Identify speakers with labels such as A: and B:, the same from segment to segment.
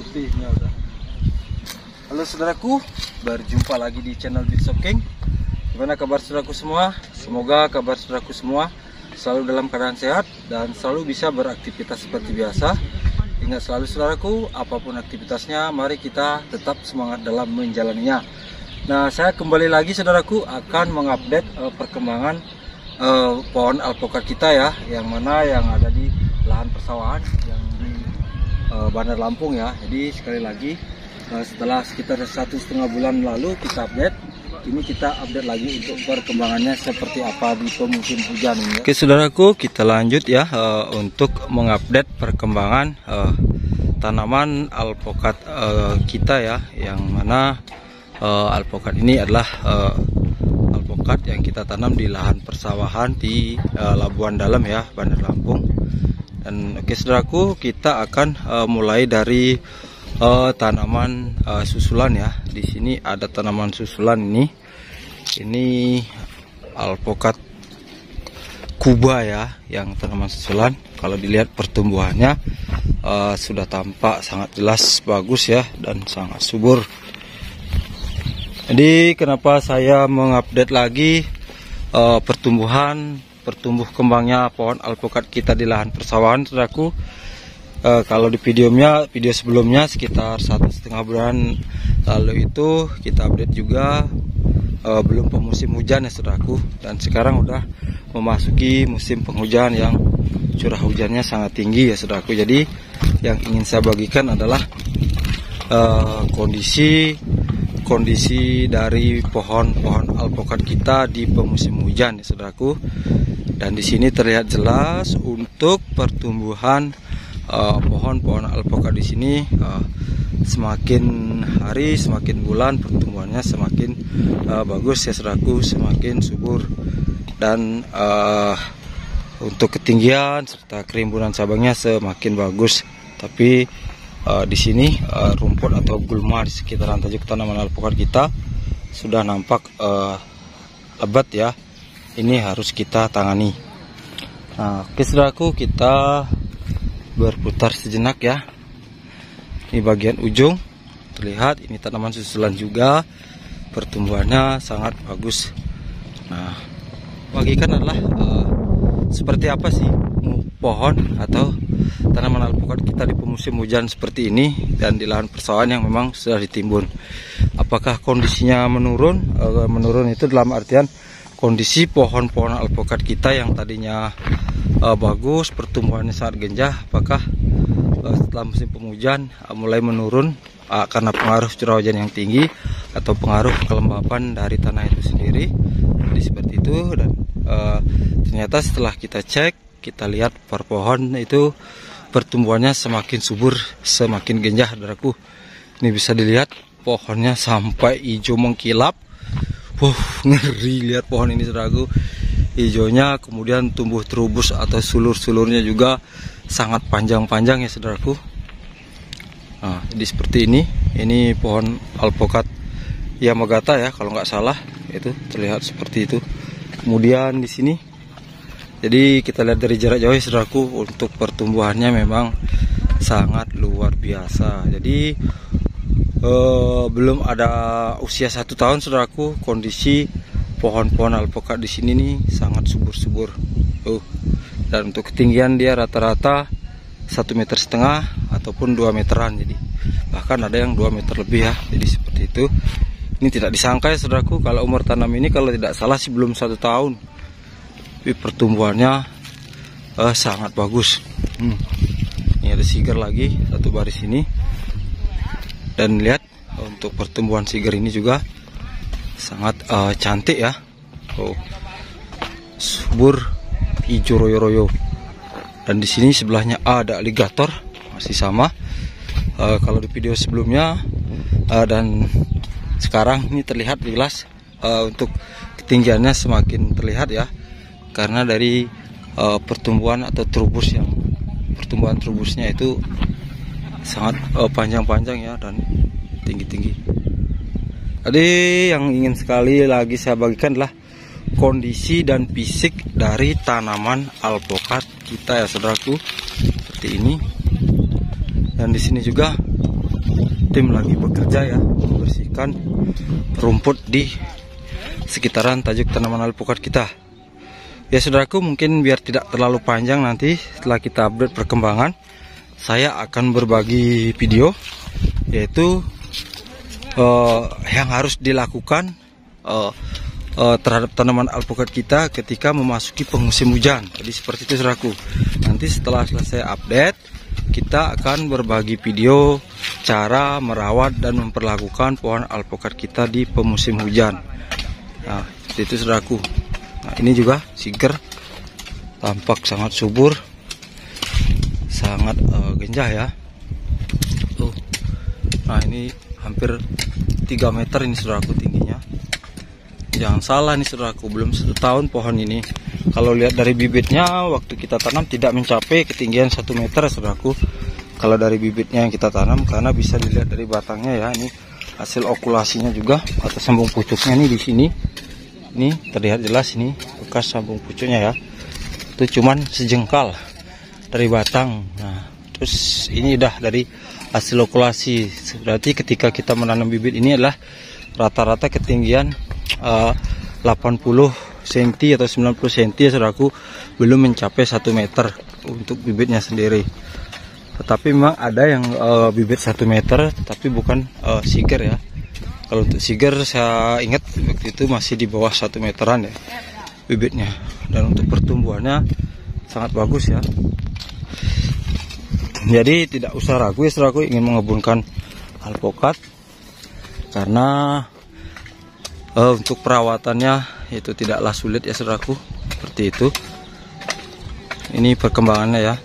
A: putihnya udah. Halo saudaraku, berjumpa lagi di channel Bits of King. Gimana kabar saudaraku semua? Semoga kabar saudaraku semua selalu dalam keadaan sehat dan selalu bisa beraktivitas seperti biasa. Ingat selalu saudaraku, apapun aktivitasnya, mari kita tetap semangat dalam menjalaninya. Nah, saya kembali lagi saudaraku akan mengupdate perkembangan pohon alpukat kita ya, yang mana yang ada di lahan persawahan yang di Bandar Lampung ya. Jadi sekali lagi setelah sekitar 1,5 bulan lalu kita update, ini kita update lagi untuk perkembangannya seperti apa di musim hujan ini ya. Oke saudaraku, kita lanjut ya untuk mengupdate perkembangan tanaman alpukat kita ya, yang mana alpukat ini adalah alpukat yang kita tanam di lahan persawahan di Labuan Dalam ya, Bandar Lampung. Dan oke saudaraku, kita akan mulai dari tanaman susulan ya. Di sini ada tanaman susulan ini. Ini alpukat Kuba ya, yang tanaman susulan. Kalau dilihat pertumbuhannya sudah tampak sangat jelas bagus ya, dan sangat subur. Jadi kenapa saya mengupdate lagi pertumbuh kembangnya pohon alpukat kita di lahan persawahan saudaraku. Kalau di video sebelumnya sekitar 1,5 bulan lalu itu kita update juga belum pemusim hujan ya saudaraku, dan sekarang udah memasuki musim penghujan yang curah hujannya sangat tinggi ya saudaraku. Jadi yang ingin saya bagikan adalah kondisi dari pohon-pohon alpukat kita di pemusim hujan ya saudaraku. Dan di sini terlihat jelas untuk pertumbuhan pohon-pohon alpukat di sini, semakin hari semakin bulan pertumbuhannya semakin bagus ya saudaraku, semakin subur. Dan untuk ketinggian serta kerimbunan cabangnya semakin bagus. Tapi di sini rumput atau gulma di sekitaran tajuk tanaman alpukat kita sudah nampak lebat ya. Ini harus kita tangani. Nah, oke saudaraku, kita berputar sejenak ya. Ini bagian ujung terlihat, ini tanaman susulan juga, pertumbuhannya sangat bagus. Nah, bagikan adalah seperti apa sih pohon atau tanaman alpukat kita di musim hujan seperti ini dan di lahan persawahan yang memang sudah ditimbun. Apakah kondisinya menurun? Menurun itu dalam artian kondisi pohon-pohon alpukat kita yang tadinya bagus, pertumbuhannya sangat genjah, apakah setelah musim penghujan mulai menurun karena pengaruh curah hujan yang tinggi atau pengaruh kelembapan dari tanah itu sendiri. Jadi seperti itu. Dan ternyata setelah kita cek, kita lihat per pohon itu pertumbuhannya semakin subur, semakin genjah saudaraku. Ini bisa dilihat pohonnya sampai hijau mengkilap. Ngeri lihat pohon ini saudaraku, hijaunya, kemudian tumbuh terubus atau sulur-sulurnya juga sangat panjang-panjang ya saudaraku. Nah, jadi seperti ini pohon alpukat Yamagata ya kalau nggak salah, itu terlihat seperti itu. Kemudian di sini, jadi kita lihat dari jarak jauh ya saudaraku, untuk pertumbuhannya memang sangat luar biasa. Jadi belum ada usia 1 tahun saudaraku, kondisi pohon-pohon alpukat di sini nih sangat subur-subur. Dan untuk ketinggian dia rata-rata 1,5 meter ataupun 2 meteran. Jadi bahkan ada yang 2 meter lebih ya. Jadi seperti itu. Ini tidak disangka ya saudaraku, kalau umur tanam ini kalau tidak salah sih belum 1 tahun. Tapi pertumbuhannya sangat bagus. Ini ada siger lagi satu baris ini. Dan lihat untuk pertumbuhan siger ini juga sangat cantik ya. Subur, hijau royo-royo. Dan di sini sebelahnya ada aligator, masih sama. Kalau di video sebelumnya dan sekarang ini terlihat jelas untuk ketinggiannya semakin terlihat ya, karena dari pertumbuhan atau pertumbuhan terubusnya itu sangat panjang-panjang ya dan tinggi-tinggi. Jadi yang ingin sekali lagi saya bagikan adalah kondisi dan fisik dari tanaman alpukat kita ya saudaraku, seperti ini. Dan di sini juga tim lagi bekerja ya, membersihkan rumput di sekitaran tajuk tanaman alpukat kita. Ya saudaraku, mungkin biar tidak terlalu panjang, nanti setelah kita update perkembangan, saya akan berbagi video yaitu yang harus dilakukan terhadap tanaman alpukat kita ketika memasuki pengmusim hujan. Jadi seperti itu saudaraku. Nanti setelah selesai update, kita akan berbagi video cara merawat dan memperlakukan pohon alpukat kita di pemusim hujan. Nah, itu saudaraku. Nah, ini juga siger, tampak sangat subur, sangat genjah ya. Nah, ini hampir 3 meter ini saudaraku tingginya. Jangan salah nih saudaraku, belum 1 tahun pohon ini. Kalau lihat dari bibitnya, waktu kita tanam tidak mencapai ketinggian 1 meter saudaraku. Kalau dari bibitnya yang kita tanam, karena bisa dilihat dari batangnya ya. Ini hasil okulasinya juga, atau sambung pucuknya nih di sini. Ini terlihat jelas ini bekas sambung pucuknya ya. Itu cuman sejengkal dari batang. Nah, terus ini udah dari hasil okulasi. Berarti ketika kita menanam bibit ini adalah rata-rata ketinggian 80 cm atau 90 cm ya saudaraku, belum mencapai 1 meter untuk bibitnya sendiri. Tetapi memang ada yang bibit 1 meter tetapi bukan siger ya. Kalau untuk siger saya ingat waktu itu masih di bawah 1 meteran ya bibitnya. Dan untuk pertumbuhannya sangat bagus ya. Jadi tidak usah ragu ya saudaraku ingin mengebunkan alpukat, karena untuk perawatannya itu tidaklah sulit ya saudaraku, seperti itu. Ini perkembangannya ya,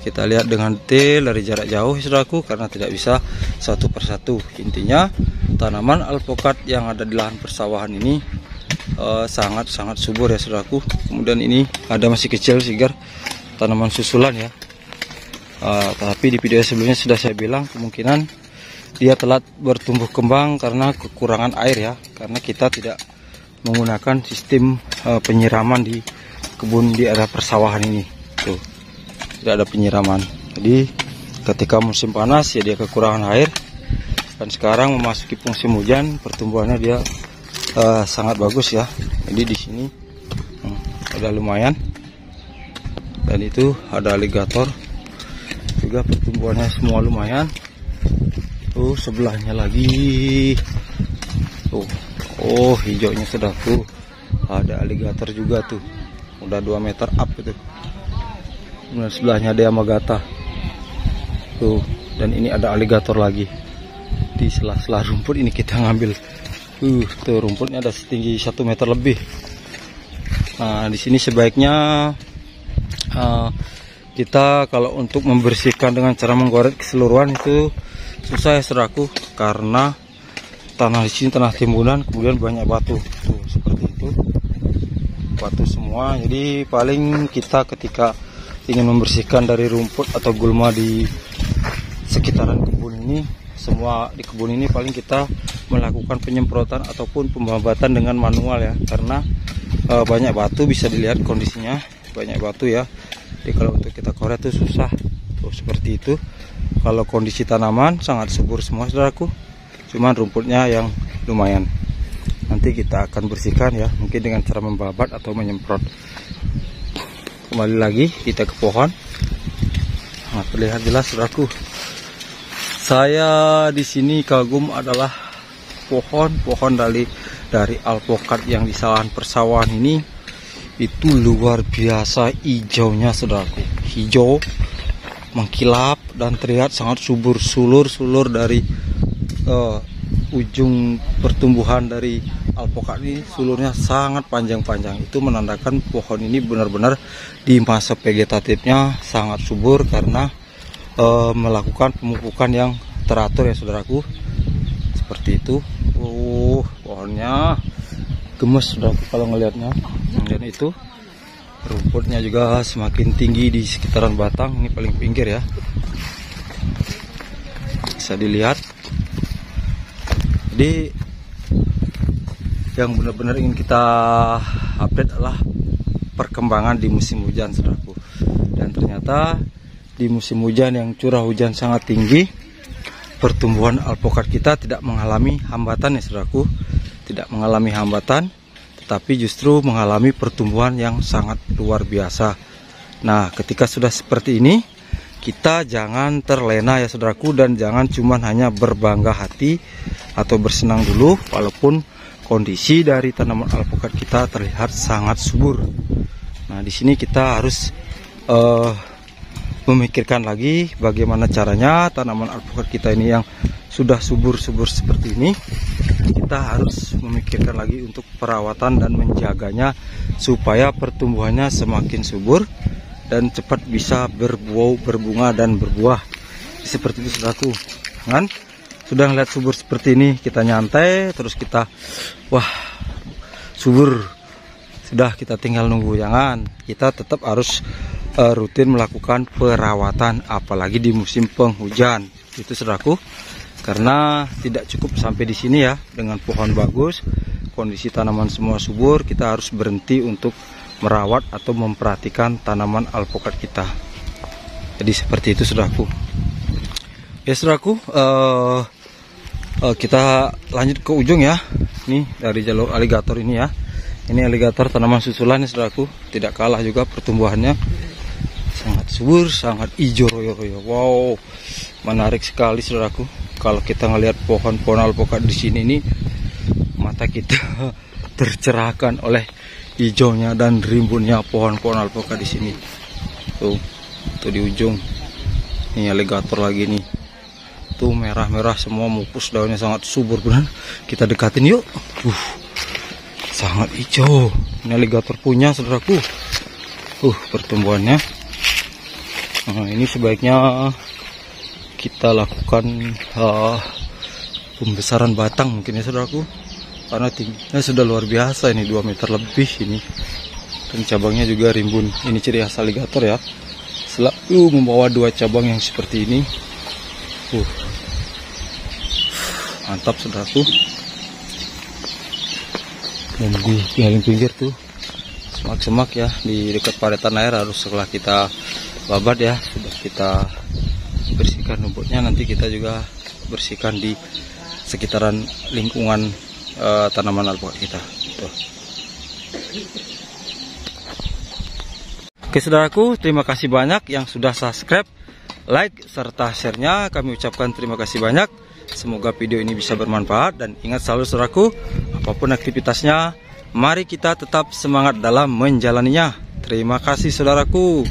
A: kita lihat dengan detail dari jarak jauh ya saudaraku, karena tidak bisa satu persatu. Intinya tanaman alpukat yang ada di lahan persawahan ini sangat subur ya saudaraku. Kemudian ini ada masih kecil siger, tanaman susulan ya. Tapi di video sebelumnya sudah saya bilang kemungkinan dia telat bertumbuh kembang karena kekurangan air ya, karena kita tidak menggunakan sistem penyiraman di kebun di area persawahan ini. Tuh, tidak ada penyiraman. Jadi ketika musim panas ya dia kekurangan air, dan sekarang memasuki musim hujan pertumbuhannya dia sangat bagus ya. Jadi di sini ada lumayan, dan itu ada alligator juga, pertumbuhannya semua lumayan. Tuh sebelahnya lagi tuh, oh hijaunya sudah tuh, ada alligator juga tuh, udah 2 meter up itu. Kemudian sebelahnya ada Yamagata tuh, dan ini ada alligator lagi di sela-sela rumput ini kita ngambil. Tuh rumputnya ada setinggi 1 meter lebih. Nah di sini sebaiknya kita kalau untuk membersihkan dengan cara menggorek keseluruhan itu susah ya saudaraku, karena tanah di sini tanah timbunan, kemudian banyak batu tuh seperti itu, batu semua. Jadi paling kita ketika ingin membersihkan dari rumput atau gulma di sekitaran kebun ini, semua di kebun ini paling kita melakukan penyemprotan ataupun pembabatan dengan manual ya, karena banyak batu, bisa dilihat kondisinya banyak batu ya. Jadi kalau untuk kita korek itu susah tuh seperti itu. Kalau kondisi tanaman sangat subur semua saudaraku, cuman rumputnya yang lumayan. Nanti kita akan bersihkan ya, mungkin dengan cara membabat atau menyemprot. Kembali lagi kita ke pohon. Nah, terlihat jelas saudaraku. Saya di sini kagum adalah pohon dari alpukat yang di lahan persawahan ini. Itu luar biasa hijaunya saudaraku, hijau mengkilap dan terlihat sangat subur. Sulur dari ujung pertumbuhan dari alpukat ini, sulurnya sangat panjang-panjang. Itu menandakan pohon ini benar-benar di masa vegetatifnya sangat subur, karena melakukan pemupukan yang teratur ya saudaraku, seperti itu. Pohonnya gemes saudaraku kalau ngelihatnya. Dan itu rumputnya juga semakin tinggi di sekitaran batang. Ini paling pinggir ya, bisa dilihat. Jadi yang benar-benar ingin kita update adalah perkembangan di musim hujan saudaraku. Dan ternyata di musim hujan yang curah hujan sangat tinggi, pertumbuhan alpukat kita tidak mengalami hambatan ya saudaraku, tidak mengalami hambatan, tetapi justru mengalami pertumbuhan yang sangat luar biasa. Nah, ketika sudah seperti ini, kita jangan terlena ya saudaraku, dan jangan cuman hanya berbangga hati atau bersenang dulu walaupun kondisi dari tanaman alpukat kita terlihat sangat subur. Nah, di sini kita harus memikirkan lagi bagaimana caranya tanaman alpukat kita ini yang sudah subur-subur seperti ini, kita harus memikirkan lagi untuk perawatan dan menjaganya supaya pertumbuhannya semakin subur dan cepat bisa berbunga dan berbuah. Seperti itu saudaraku, kan? Sudah ngeliat subur seperti ini, kita nyantai terus kita, wah subur, sudah kita tinggal nunggu. Jangan, kita tetap harus rutin melakukan perawatan, apalagi di musim penghujan. Itu saudaraku, karena tidak cukup sampai di sini ya. Dengan pohon bagus, kondisi tanaman semua subur, kita harus berhenti untuk merawat atau memperhatikan tanaman alpukat kita. Jadi seperti itu saudaraku. Ya saudaraku, kita lanjut ke ujung ya. Ini dari jalur aligator ini ya. Ini aligator tanaman susulan ya saudaraku. Tidak kalah juga pertumbuhannya, sangat subur, sangat hijau royo-royo. Wow, menarik sekali saudaraku. Kalau kita ngelihat pohon-pohon alpukat di sini nih, mata kita tercerahkan oleh hijaunya dan rimbunnya pohon-pohon alpukat di sini. Tuh di ujung. Ini aligator lagi nih. Tuh merah-merah semua, mupus daunnya, sangat subur benar. Kita dekatin yuk. Sangat hijau. Ini aligator punya saudaraku. Pertumbuhannya. Nah, ini sebaiknya kita lakukan pembesaran batang mungkin ya saudaraku, karena tingginya sudah luar biasa, ini 2 meter lebih ini, dan cabangnya juga rimbun. Ini ciri khas aligator ya, selalu membawa 2 cabang yang seperti ini. Mantap saudaraku. Dan di pinggir tuh semak-semak ya, di dekat paretan air harus setelah kita babat ya, sudah kita bersihkan rumputnya. Nanti kita juga bersihkan di sekitaran lingkungan tanaman alpukat kita. Tuh. Oke saudaraku, terima kasih banyak yang sudah subscribe, like, serta share-nya. Kami ucapkan terima kasih banyak. Semoga video ini bisa bermanfaat, dan ingat selalu saudaraku, apapun aktivitasnya, mari kita tetap semangat dalam menjalaninya. Terima kasih saudaraku.